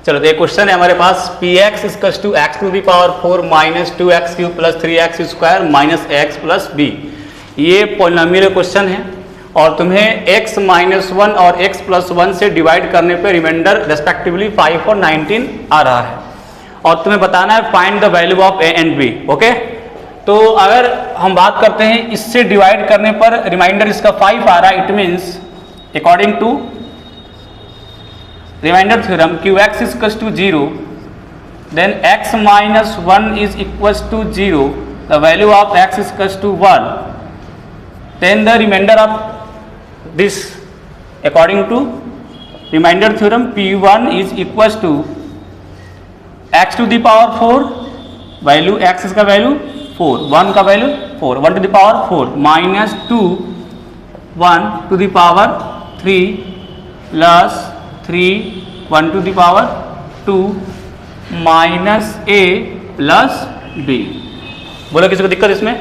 चलो तो एक क्वेश्चन है हमारे पास p x equals to x to the power 4 minus 2x cube plus 3x square minus x plus b. ये पॉलिनोमियल क्वेश्चन है और तुम्हें x माइनस 1 और x प्लस 1 से डिवाइड करने पे रिमाइंडर रेस्पेक्टिवली 5 और 19 आ रहा है और तुम्हें बताना है find the value of a and b। Okay, तो अगर हम बात करते हैं इससे डिवाइड करने पर रिमाइंडर इसका 5 आ रहा है, it means according to remainder theorem qx is equals to 0 then x minus 1 is equals to 0, the value of x is equals to 1, then the remainder of this according to remainder theorem p1 is equals to x to the power 4, value x इसका value 4, 1 का value 4, 1 to the power 4 minus 2 1 to the power 3 plus 3 1 to the power 2 minus a plus b। बोलो किसी को दिक्कत इसमें?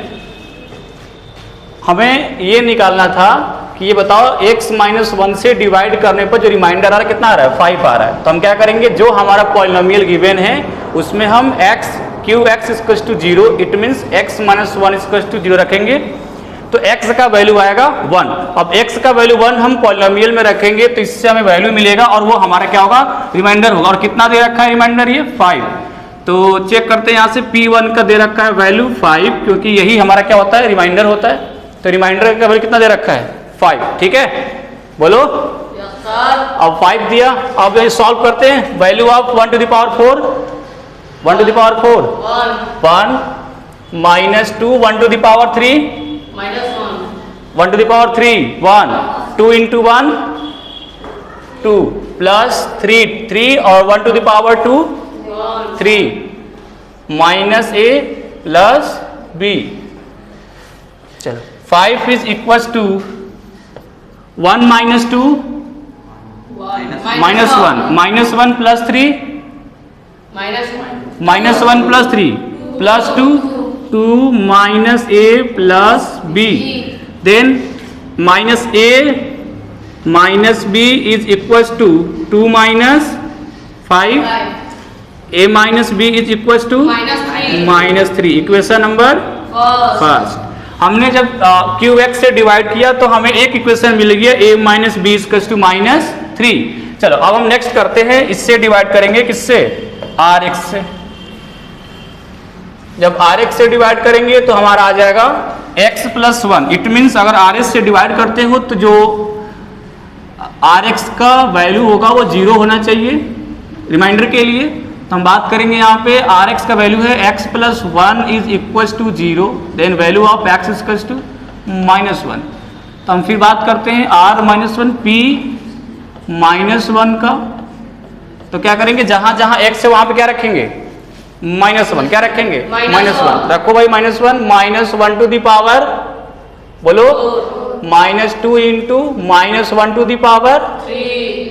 हमें ये निकालना था कि ये बताओ x माइनस 1 से डिवाइड करने पर जो रिमाइंडर आ रहा है कितना आ रहा है? 5 आ रहा है। तो हम क्या करेंगे, जो हमारा पॉलिनोमियल गिवन है उसमें हम x qx equals to 0, it means x minus 1 equals to 0 रखेंगे तो x का वैल्यू आएगा 1। अब x का वैल्यू 1 हम पॉलिनोमियल में रखेंगे तो इससे हमें वैल्यू मिलेगा और वो हमारा क्या होगा? रिमाइंडर होगा। और कितना दे रखा है रिमाइंडर? ये 5। तो चेक करते हैं यहाँ से p1 का दे रखा है वैल्यू 5, क्योंकि यही हमारा क्या होता है? रिमाइंडर होता है। तो रिमाइंडर का वैल्यू कितना दे रखा है? 5। ठीक है, बोलो। अब 5 दिया, अब ये सॉल्व करते हैं। Value of 1 to the power 4, 1 to the power 4 1 minus 2 1 to the power 3 1 to the power 3 1 2 into 1 2 plus 3 और 1 to the power 2 3 minus a plus b। चलो 5 is equals to 1 minus 2 minus 1 minus 1 plus 3 minus 1 plus 3 plus 2 2 minus a plus b, then minus a minus b is equals to 2 minus 5, a minus b is equals to minus 3। Equation number first. हमने जब qx से divide किया तो हमें एक equation मिल गया a minus b equals to minus 3। चलो अब हम नेक्स्ट करते हैं, इससे डिवाइड करेंगे किससे? rx से। जब rx से डिवाइड करेंगे तो हमारा आ जाएगा x प्लस 1, इट मीन्स अगर rs से डिवाइड करते हो तो जो rx का वैल्यू होगा वो 0 होना चाहिए रिमाइंडर के लिए। तो हम बात करेंगे यहाँ पे rx का वैल्यू है x plus 1 is equals to 0, then value of x equals to minus 1। तो हम फिर बात करते हैं r माइनस 1 p माइनस 1 का। तो क्या करेंगे, जहां जहां x है वहां पे क्या रखेंगे? माइनस 1। क्या रखेंगे? माइनस 1 रखो भाई। Minus 1 minus 1 to the power, बोलो, minus 2 into minus 1 to the power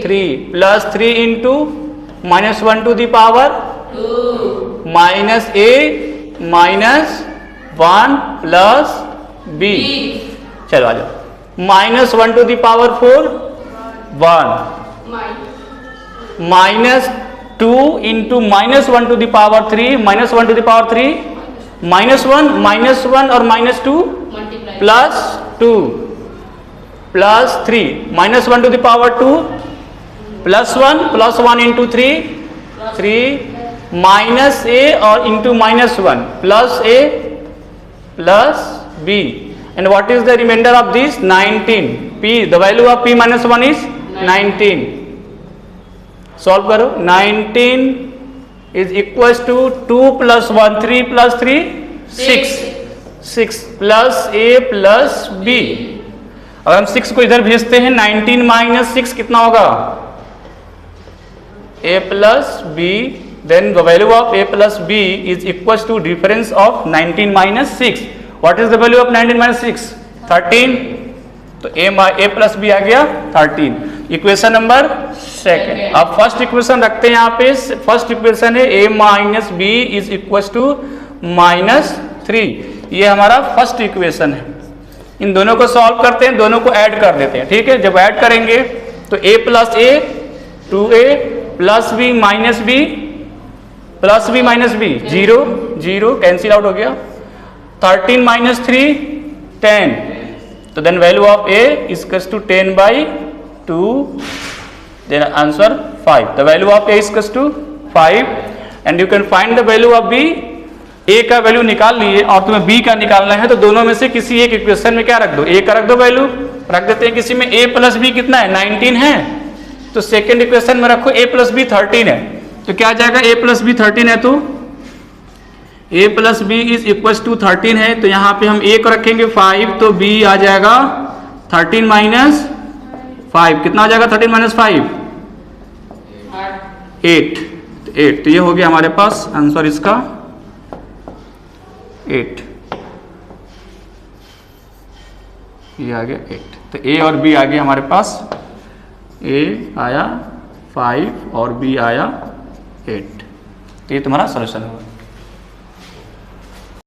3 plus 3 into minus 1 to the power 2 minus a minus 1 plus b। चलो आ जाओ। Minus 1 to the power 4 1 minus 2 into minus 1 to the power 3 minus 1 to the power 3 minus 1 और minus 2 plus 2 plus 3 minus 1 to the power 2 plus 1 into 3 minus a और into minus 1 plus a plus b, and what is the remainder of this? 19। p, the value of p minus 1 is 19। Solve करो। 19 is equals to 2 plus 1 3 plus 3 6 plus a plus b। अगर हम 6 को इधर भेजते हैं 19 minus 6 कितना होगा? a plus b, then the value of a plus b is equals to difference of 19 minus 6। What is the value of 19 minus 6? 13। तो a plus b आ गया 13। Equation number second. अब फर्स्ट इक्वेशन रखते हैं यहाँ पे। फर्स्ट इक्वेशन है a minus b is equal to minus 3। ये हमारा फर्स्ट इक्वेशन है। इन दोनों को सॉल्व करते हैं, दोनों को ऐड कर देते हैं। ठीक है, जब ऐड करेंगे तो a plus a 2a plus b minus b, plus b minus b 0 0 cancel out हो गया। 13 माइनस 3 10, तो then value of a is to 10/2, then answer 5। The value of a is to 5 and you can find the value of b. A का value निकाल लिए और तुम्हें B का निकालना है, तो दोनों में से किसी एक इक्वेशन में क्या रख दो, ए का रख दो वैल्यू, रख देते हैं किसी में a प्लस बी कितना है 19 है, तो सेकेंड इक्वेशन में रखो a प्लस बी 13 है, तो क्या आ जाएगा a प्लस बी 13 है, तो a plus b is equal to 13 है, तो यहाँ पे हम a को रखेंगे 5, तो b आ जाएगा 13 माइनस 5, कितना आ जाएगा 13 माइनस 5 8, तो ये हो गया हमारे पास आंसर इसका 8, ये आ गया 8। तो ए और बी आ गया हमारे पास, ए आया 5 और बी आया 8, तो ये तुम्हारा सॉल्यूशन होगा।